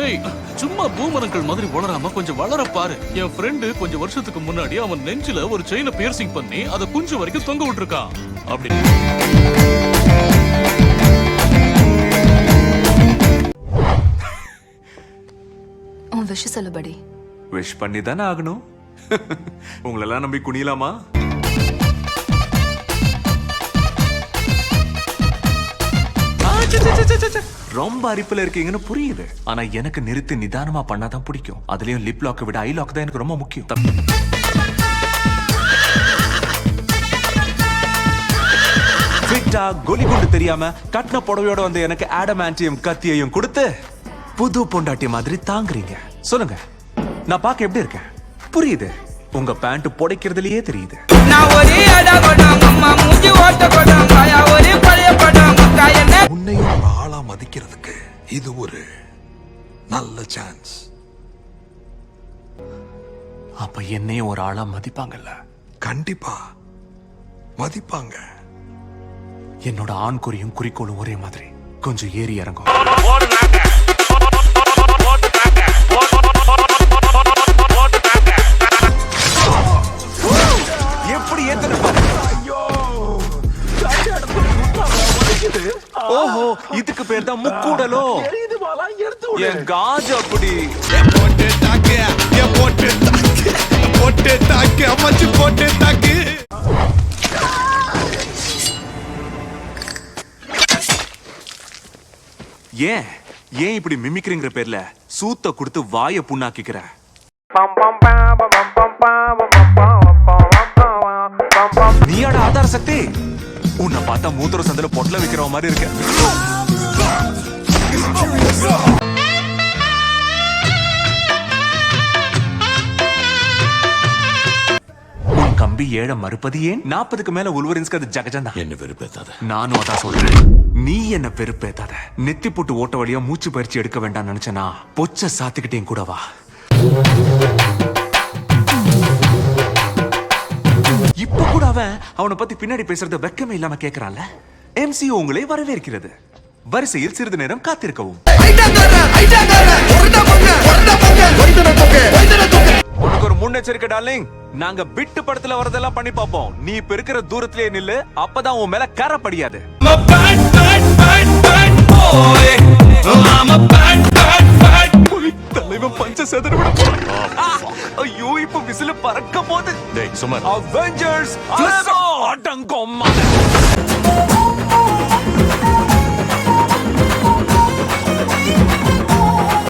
ஏய், சும்மா பூமரங்கள் மாதிரி வளராம கொஞ்சம் வளர பாரு. என் ஃப்ரெண்டு கொஞ்சம் வருஷத்துக்கு முன்னாடி அவன் நெஞ்சில ஒரு செயினை பியர்சிங் பண்ணி அதை குஞ்சு வரைக்கும் தொங்க விட்டுருக்கான். அப்படி உன் விஷ் சொல்லுபடி. விஷ் பண்ணி தானே ஆகணும். உங்களெல்லாம் நம்பி குனியலாமா? ரொம்ப அரிப்புல இருக்கீங்கன்னு புரியுது. ஆனா எனக்கு நிறுத்தி நிதானமா பண்ணாதான் பிடிக்கும். அதுலயும் லிப் லாக் விட ஐ லாக் தான் எனக்கு ரொம்ப முக்கியம். ஃபிட்டா கோலி குண்டு தெரியாம கட்டின புடவையோட வந்து எனக்கு ஆடமான்டியம் கத்தியையும் கொடுத்து புது பொண்டாட்டி மாதிரி தாங்குறீங்க. சொல்லுங்க, நான் பார்க்க எப்படி இருக்கேன்? புரியுது. உங்க பேண்ட் புடைக்கிறதுலயே தெரியுது. உன்னையும் ஒரு ஆளா மதிக்கிறதுக்கு இது ஒரு நல்ல சான்ஸ். அப்ப என்னையும் ஒரு ஆளா மதிப்பாங்கல்ல? கண்டிப்பா மதிப்பாங்க. என்னோட ஆண் குறியும் குறிக்கோளும் ஒரே மாதிரி. கொஞ்சம் ஏறி இறங்கும். எப்படி ஏத்தன? ஓஹோ, இதுக்கு பேர் தான் முக்கூடலோ. என் காஜ் அப்படி போட்டு தாக்கு அமைச்சு போட்டு தாக்கு. ஏன் ஏன் இப்படி மிமிக்ரிங்கிற பேர்ல சூத்த கொடுத்து வாய புண்ணாக்கிக்கிற? நீயோட ஆதார சக்தி உன்னை பார்த்தா மூத்திர சந்தில பொட்டல வைக்கிற மாதிரி இருக்க. உன் கம்பி ஏழ மறுப்பது ஏன்? 40க்கு மேல உல்வரின்ஸ்க்கு அது ஜகஜந்தா. என்ன வெறுப்பேத்தாத. நானும் அதான் சொல்றேன். நீ என்ன பெருப்பேத்தாத. நெத்தி போட்டு ஓட்ட வழியா மூச்சு பயிற்சி எடுக்க வேண்டாம் நினைச்சனா பொச்ச சாத்துக்கிட்டேன் கூட வா. இப்ப கூட அவனை பத்தி பின்னாடி பேசுறத வெக்கமே இல்லாம கேக்குறான்ல. MCU உங்களை வரவேற்கிறது. வரிசையில் சிறிது நேரம் காத்திருக்கவும். உனக்கு ஒரு முன்னெச்சரிக்கை டார்லிங். நாங்க பிட்டு படத்துல வரதெல்லாம் பண்ணி பாப்போம். நீ இப்ப இருக்கிற தூரத்திலேயே நில்லு. அப்பதான் உன் மேல கரை படியாது. தலைவன் பஞ்ச செதற விட போறான். ஐயோ, இப்ப விசில பறக்க போகுது. டேய் சுமர், அவெஞ்சர்ஸ் அடங்கம்மா.